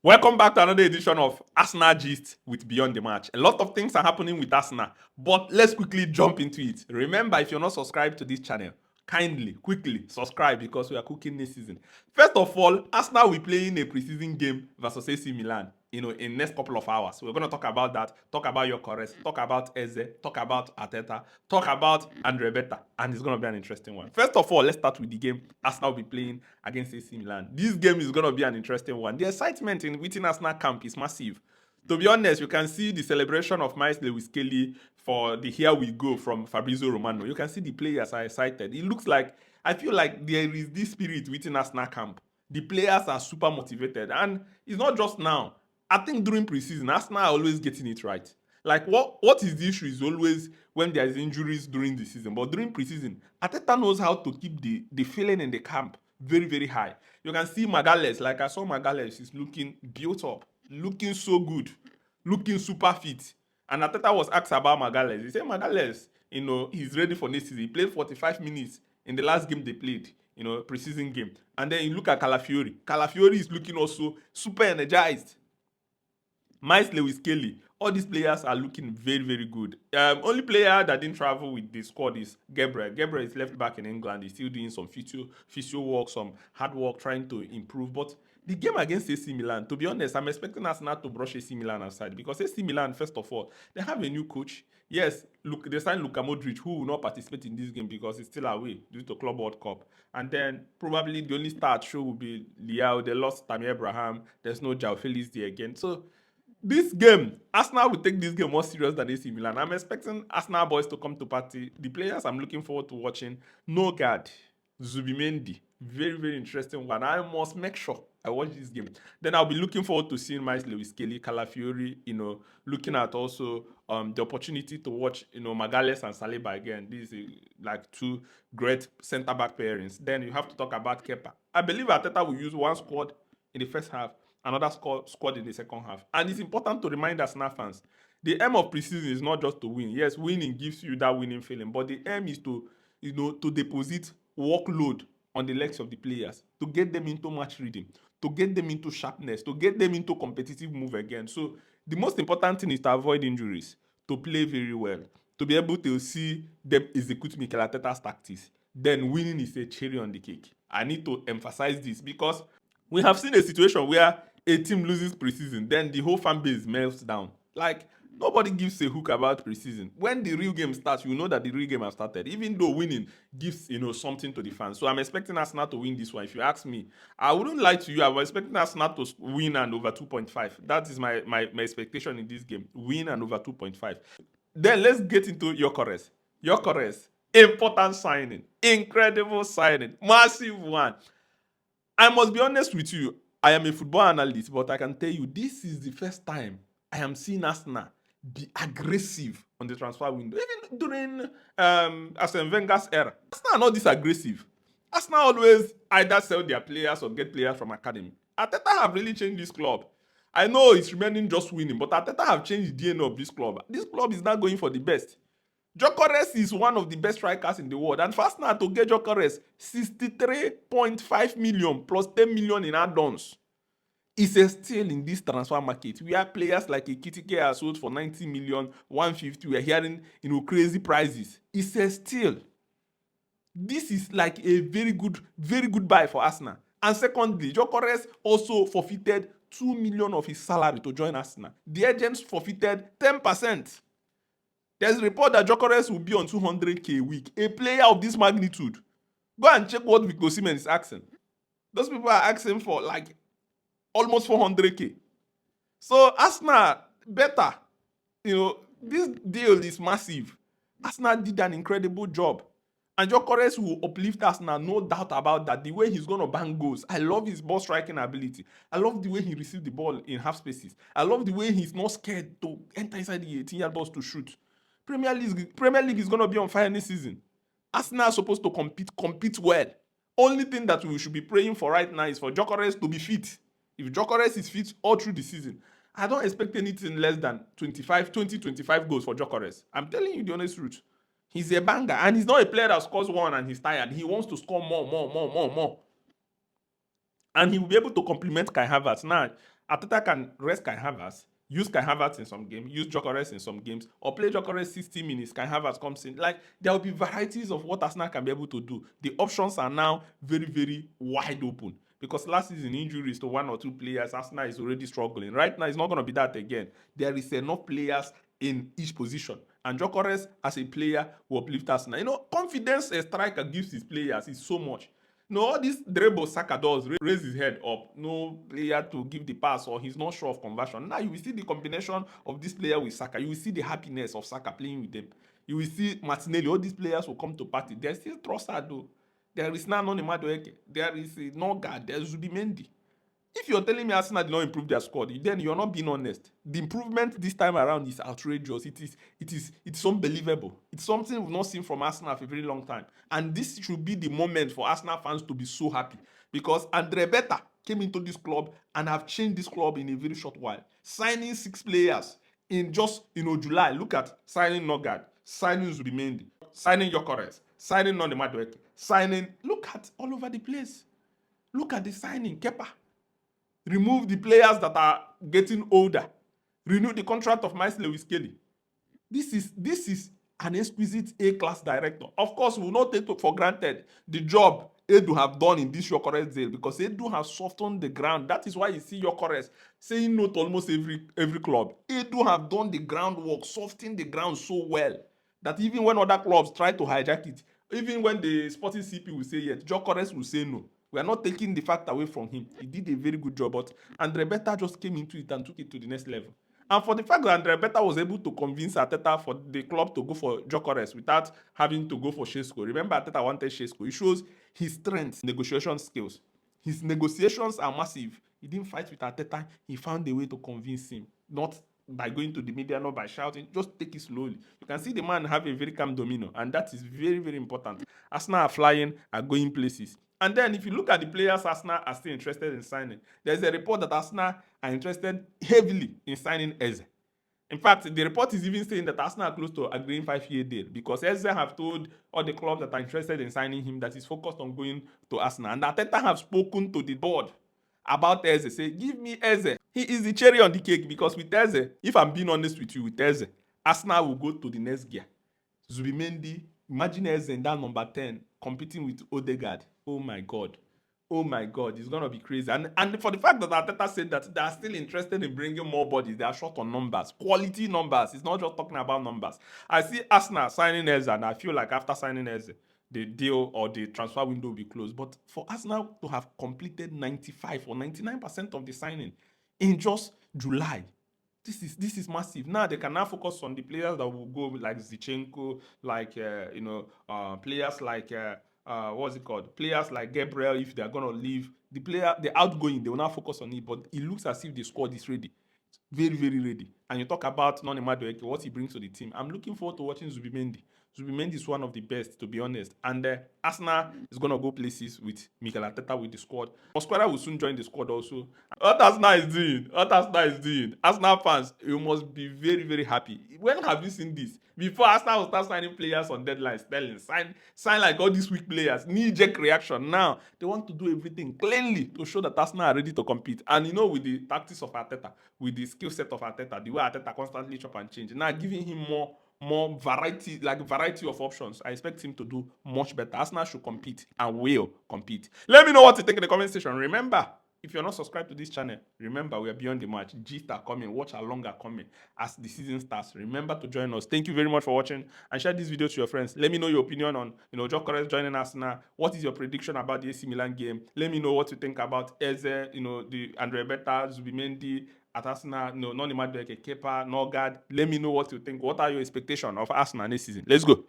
Welcome back to another edition of Arsenal Gist with Beyond the Match. A lot of things are happening with Arsenal, but let's quickly jump into it. Remember, if you're not subscribed to this channel, quickly subscribe because we are cooking this season. First of all, Arsenal will play in a preseason game versus AC Milan. In next couple of hours. We're going to talk about that, talk about Gyökeres, talk about Eze, talk about Arteta, talk about Berta, and it's going to be an interesting one. First of all, let's start with the game Arsenal will be playing against AC Milan. This game is going to be an interesting one. The excitement within Arsenal camp is massive. To be honest, you can see the celebration of Miles Lewis Kelly for the Here We Go from Fabrizio Romano. You can see the players are excited. It looks like, I feel like there is this spirit within Arsenal camp. The players are super motivated, and it's not just now. I think during preseason, Arsenal are always getting it right. Like, what is the issue is always when there is injuries during the season. But during preseason, Arteta knows how to keep the feeling in the camp very, very high. You can see Magalhaes. Like, I saw Magalhaes is looking built up, looking so good, looking super fit. And Arteta was asked about Magalhaes. He said Magalhaes, he's ready for next season. He played 45 minutes in the last game they played, preseason game. And then you look at Calafiori. Calafiori is looking also super energized. Miles Lewis Kelly, all these players are looking very, very good. Only player that didn't travel with the squad is Gyökeres. Gyökeres is left back in England. He's still doing some physio work, some hard work, trying to improve. But the game against AC Milan, to be honest, I'm expecting us not to brush AC Milan aside because AC Milan, first of all, they have a new coach. Yes, look, they signed Luka Modric, who will not participate in this game because he's still away due to Club World Cup. And then probably the only star at show will be Liao. They lost Tammy Abraham. There's no João Felix there again. So this game, Arsenal will take this game more serious than AC Milan. I'm expecting Arsenal boys to come to party. The players I'm looking forward to watching, Nogard, Zubimendi, very, very interesting one. I must make sure I watch this game. Then I'll be looking forward to seeing Miles Lewis Kelly, Calafiori, looking at also the opportunity to watch, Magalhaes and Saliba again. These are like two great centre-back pairings. Then you have to talk about Kepa. I believe Arteta will use one squad in the first half, another squad in the second half. And it's important to remind Arsenal fans, the aim of preseason is not just to win. Yes, winning gives you that winning feeling, but the aim is to, to deposit workload on the legs of the players, to get them into match reading, to get them into sharpness, to get them into competitive move again. So the most important thing is to avoid injuries, to play very well, to be able to see them execute Mikel Arteta's tactics. Then winning is a cherry on the cake. I need to emphasize this because we have seen a situation where a team loses preseason, then the whole fan base melts down. Like, nobody gives a hook about preseason. When the real game starts, you know that the real game has started, even though winning gives, something to the fans. So I'm expecting Arsenal to win this one. If you ask me, I wouldn't lie to you. I'm expecting Arsenal to win and over 2.5. That is my expectation in this game. Win and over 2.5. Then let's get into Gyökeres. Gyökeres, important signing. Incredible signing. Massive one. I must be honest with you. I am a football analyst, but I can tell you this is the first time I am seeing Arsenal be aggressive on the transfer window. Even during Arsene Wenger's era, Arsenal are not this aggressive. Arsenal always either sell their players or get players from academy. Arteta have really changed this club. I know it's remaining just winning, but Arteta have changed the DNA of this club. This club is not going for the best. Gyökeres is one of the best strikers in the world. And for Arsenal to get Gyökeres, 63.5 million plus 10 million in add-ons. It's a steal in this transfer market. We have players like Ekitike are sold for 90 million, 150. We are hearing, crazy prices. It's a steal. This is like a very good buy for Arsenal. And secondly, Gyökeres also forfeited 2 million of his salary to join Arsenal. The agents forfeited 10%. There's a report that Gyökeres will be on 200k a week. A player of this magnitude. Go and check what Victor Osimhen is asking. Those people are asking for like almost 400k. So Arsenal, Berta, this deal is massive. Arsenal did an incredible job. And Gyökeres will uplift Arsenal, no doubt about that. The way he's going to bang goals. I love his ball striking ability. I love the way he received the ball in half spaces. I love the way he's not scared to enter inside the 18-yard box to shoot. Premier League is going to be on fire this season. Arsenal are supposed to compete well. Only thing that we should be praying for right now is for Gyökeres to be fit. If Gyökeres is fit all through the season, I don't expect anything less than 20-25 goals for Gyökeres. I'm telling you the honest truth. He's a banger, and he's not a player that scores one and he's tired. He wants to score more. And he will be able to complement Kai Havertz. Now, Arteta can rest Kai Havertz, use Kai Havertz in some games, use Gyökeres in some games, or play Gyökeres 60 minutes, Kai Havertz comes in. Like, there will be varieties of what Arsenal can be able to do. The options are now very, very wide open. Because last season, injuries to one or two players, Arsenal is already struggling. Right now, it's not going to be that again. There is enough players in each position. And Gyökeres, as a player, will uplift Arsenal. You know, confidence a striker gives his players is so much. No, all this dribble Saka does, raise his head up. No player to give the pass, or he's not sure of conversion. Now you will see the combination of this player with Saka. You will see the happiness of Saka playing with them. You will see Martinelli. All these players will come to party. There's still Trossard though. There is now Noni Madueke. There is Norgard. There's Zubimendi. If you're telling me Arsenal did not improve their squad, then you're not being honest. The improvement this time around is outrageous. It's unbelievable. It's something we've not seen from Arsenal for a very long time. And this should be the moment for Arsenal fans to be so happy. Because Berta came into this club and have changed this club in a very short while. Signing 6 players in just July. Look at signing Nogard, signing Zubimendi, signing Gyökeres, signing Noni Madueke, signing. Look at all over the place. Look at the signing, Kepa. Remove the players that are getting older. Renew the contract of Miles Lewis Kelly. This is an exquisite A-class director. Of course, we will not take for granted the job Edu have done in this Gyökeres deal, because Edu has softened the ground. That is why you see Gyökeres saying no to almost every club. Edu have done the groundwork, softening the ground so well that even when other clubs try to hijack it, even when the Sporting CP will say yes, Gyökeres will say no. We are not taking the fact away from him. He did a very good job, but Berta just came into it and took it to the next level. And for the fact that Berta was able to convince Arteta for the club to go for Gyökeres without having to go for Šeško. Remember, Arteta wanted Šeško. It shows his strength, negotiation skills. His negotiations are massive. He didn't fight with Arteta. He found a way to convince him, not by going to the media, not by shouting. Just take it slowly. You can see the man have a very calm demeanor, and that is very, very important. Arsenal are flying, are going places. And then if you look at the players Arsenal are still interested in signing, there's a report that Arsenal are interested heavily in signing Eze. In fact, the report is even saying that Arsenal are close to agreeing 5-year deal, because Eze have told all the clubs that are interested in signing him that he's focused on going to Arsenal. And Arteta have spoken to the board about Eze, say, give me Eze. He is the cherry on the cake, because with Eze, if I'm being honest with you, with Eze, Arsenal will go to the next gear. Zubimendi, imagine Eze in that number 10 competing with Odegaard. Oh my God. Oh my God, it's gonna be crazy. And for the fact that Arteta said that they are still interested in bringing more bodies, they are short on numbers, quality numbers. It's not just talking about numbers. I see Arsenal signing Eze, and I feel like after signing Eze, the deal or the transfer window will be closed. But for Arsenal to have completed 95 or 99% of the signing in just July, this is massive. Now they can now focus on the players that will go, like Zinchenko, like players like what's it called? Players like Gabriel, if they're gonna leave. The outgoing, they will now focus on it. But it looks as if the squad is ready. Very, very ready. And you talk about Noni Madueke, what he brings to the team. I'm looking forward to watching Zubimendi. Zubimendi is one of the best, to be honest. And Arsenal is going to go places with Mikel Arteta with the squad. Mosquera will soon join the squad also. What Arsenal is doing. Arsenal fans, you must be very, very happy. When have you seen this? Before Arsenal will start signing players on deadline, Sterling, sign like all these weak players, knee-jerk reaction. Now, they want to do everything cleanly to show that Arsenal are ready to compete. And with the tactics of Arteta, with the skill set of Arteta, the way Arteta constantly chop and change, now giving him more variety of options. I expect him to do much better. Arsenal should compete and will compete. Let me know what you think in the comment section. Remember, if you're not subscribed to this channel, remember we are beyond the match. Gist are coming, watch along are coming as the season starts. Remember to join us. Thank you very much for watching, and share this video to your friends. Let me know your opinion on Gyökeres joining Arsenal. What is your prediction about the AC Milan game? Let me know what you think about Eze, the Berta, Zubimendi at Arsenal, Noni Madueke, Kepa, Norgard. Let me know what you think. What are your expectations of Arsenal this season? Let's go.